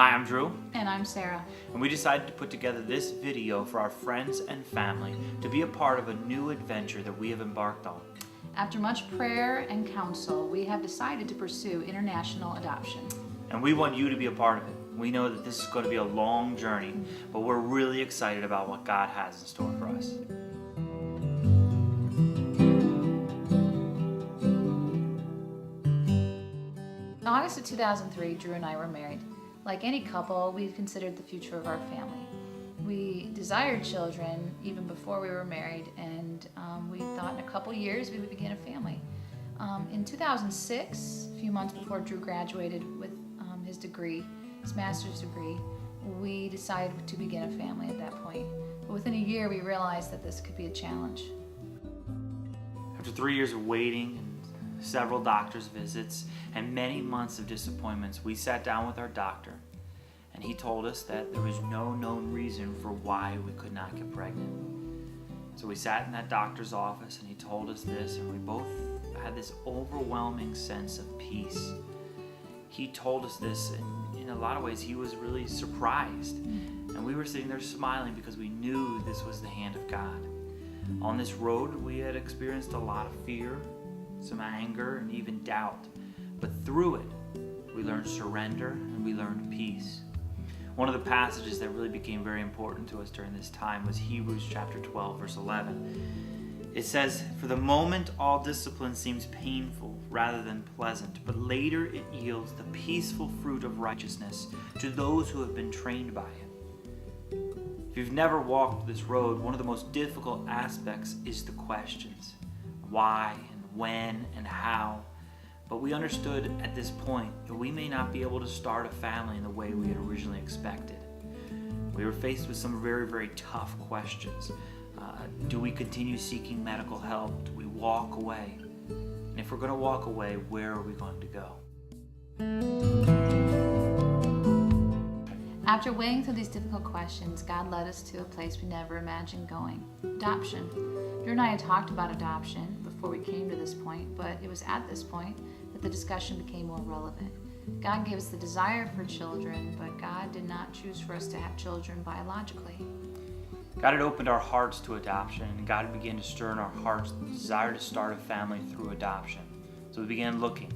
Hi, I'm Drew, And I'm Sarah. and we decided to put together this video for our friends and family to be a part of a new adventure that we have embarked on. After much prayer and counsel, we have decided to pursue international adoption. And we want you to be a part of it. We know that this is going to be a long journey, but we're really excited about what God has in store for us. In August of 2003, Drew and I were married. Like any couple, we considered the future of our family. We desired children even before we were married, and we thought in a couple years we would begin a family. In 2006, a few months before Drew graduated with his degree, his master's degree, we decided to begin a family at that point. But within a year, we realized that this could be a challenge. After 3 years of waiting and several doctor's visits and many months of disappointments, we sat down with our doctor, and he told us that there was no known reason for why we could not get pregnant. So we sat in that doctor's office, and he told us this, and we both had this overwhelming sense of peace. He told us this, and in a lot of ways he was really surprised, and we were sitting there smiling because we knew this was the hand of God. On this road we had experienced a lot of fear, some anger, and even doubt, but through it we learned surrender and we learned peace. One of the passages that really became very important to us during this time was Hebrews chapter 12, verse 11. It says, "For the moment all discipline seems painful rather than pleasant, but later it yields the peaceful fruit of righteousness to those who have been trained by it." If you've never walked this road, one of the most difficult aspects is the questions. Why and when and how? But we understood at this point that we may not be able to start a family in the way we had originally expected. We were faced with some very, very tough questions. Do we continue seeking medical help? Do we walk away? And if we're going to walk away, where are we going to go? After weighing through these difficult questions, God led us to a place we never imagined going: adoption. Drew and I had talked about adoption before we came to this point, but it was at this point that the discussion became more relevant. God gave us the desire for children, but God did not choose for us to have children biologically. God had opened our hearts to adoption, and God began to stir in our hearts the desire to start a family through adoption. So we began looking.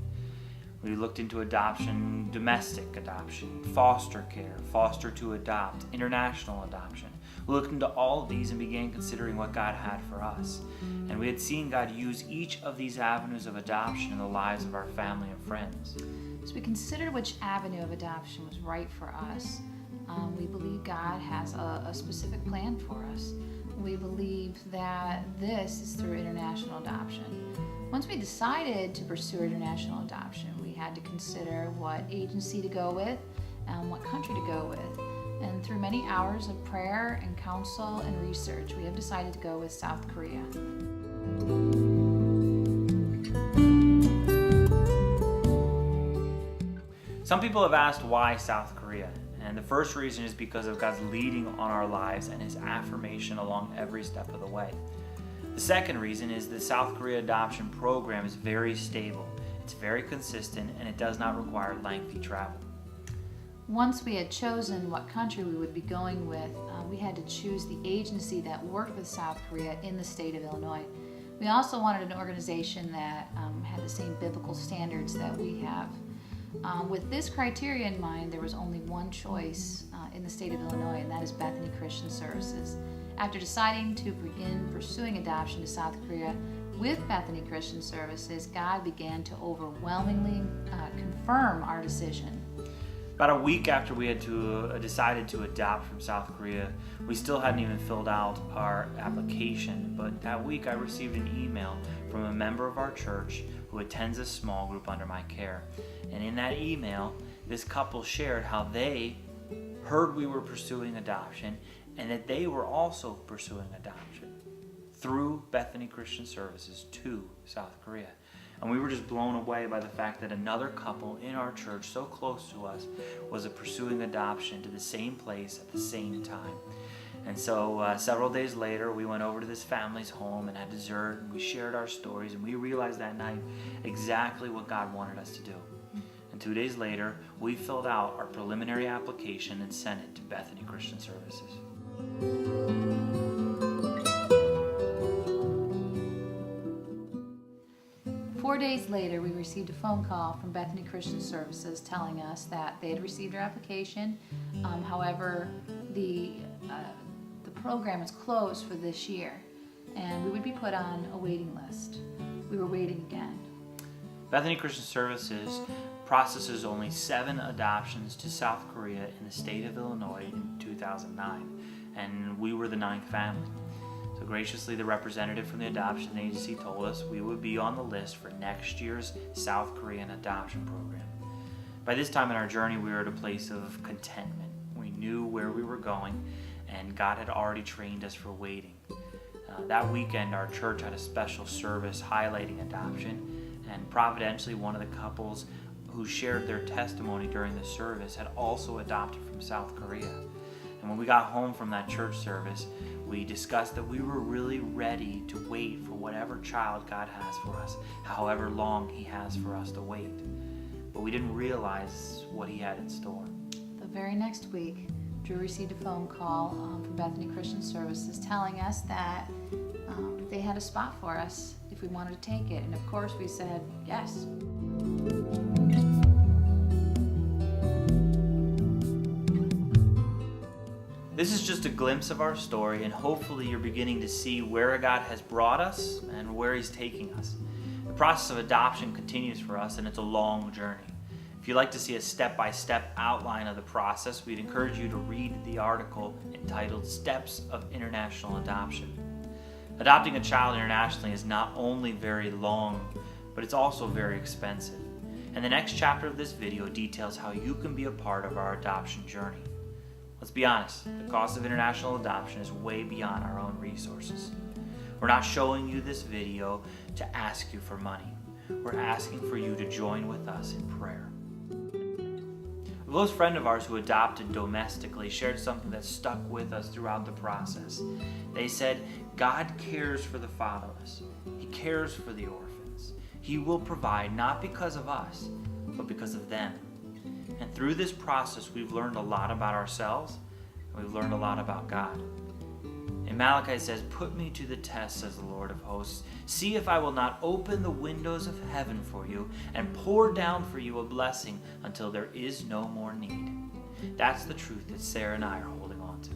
We looked into adoption, domestic adoption, foster care, foster to adopt, international adoption. We looked into all of these and began considering what God had for us. And we had seen God use each of these avenues of adoption in the lives of our family and friends. As we considered which avenue of adoption was right for us, we believe God has a specific plan for us. We believe that this is through international adoption. Once we decided to pursue international adoption, we had to consider what agency to go with and what country to go with. And through many hours of prayer and counsel and research, we have decided to go with South Korea. Some people have asked why South Korea, and the first reason is because of God's leading on our lives and His affirmation along every step of the way. The second reason is the South Korea adoption program is very stable, it's very consistent, and it does not require lengthy travel. Once we had chosen what country we would be going with, we had to choose the agency that worked with South Korea in the state of Illinois. We also wanted an organization that had the same biblical standards that we have. With this criteria in mind, there was only one choice in the state of Illinois, and that is Bethany Christian Services. After deciding to begin pursuing adoption to South Korea with Bethany Christian Services, God began to overwhelmingly confirm our decision. About a week after we had decided to adopt from South Korea, we still hadn't even filled out our application, but that week I received an email from a member of our church who attends a small group under my care. And in that email, this couple shared how they heard we were pursuing adoption and that they were also pursuing adoption through Bethany Christian Services to South Korea. And we were just blown away by the fact that another couple in our church so close to us was pursuing adoption to the same place at the same time. And so several days later, we went over to this family's home and had dessert, and we shared our stories, and we realized that night exactly what God wanted us to do. And 2 days later, we filled out our preliminary application and sent it to Bethany Christian Services. Four days later, we received a phone call from Bethany Christian Services telling us that they had received our application. However, the program is closed for this year, and we would be put on a waiting list. We were waiting again. Bethany Christian Services processes only 7 adoptions to South Korea in the state of Illinois in 2009, and we were the 9th family. So graciously, the representative from the adoption agency told us we would be on the list for next year's South Korean adoption program. By this time in our journey, we were at a place of contentment. We knew where we were going, and God had already trained us for waiting. That weekend, our church had a special service highlighting adoption, and providentially, one of the couples who shared their testimony during the service had also adopted from South Korea. And when we got home from that church service, we discussed that we were really ready to wait for whatever child God has for us, however long He has for us to wait. But we didn't realize what He had in store. The very next week, Drew received a phone call from Bethany Christian Services telling us that they had a spot for us if we wanted to take it. And of course we said yes. This is just a glimpse of our story, and hopefully you're beginning to see where God has brought us and where He's taking us. The process of adoption continues for us, and it's a long journey. If you'd like to see a step-by-step outline of the process, we'd encourage you to read the article entitled Steps of International Adoption. Adopting a child internationally is not only very long, but it's also very expensive. And the next chapter of this video details how you can be a part of our adoption journey. Let's be honest, the cost of international adoption is way beyond our own resources. We're not showing you this video to ask you for money. We're asking for you to join with us in prayer. A close friend of ours who adopted domestically shared something that stuck with us throughout the process. They said, God cares for the fatherless. He cares for the orphans. He will provide not because of us, but because of them. And through this process, we've learned a lot about ourselves, and we've learned a lot about God. And Malachi says, put me to the test, says the Lord of hosts. See if I will not open the windows of heaven for you and pour down for you a blessing until there is no more need. That's the truth that Sarah and I are holding on to.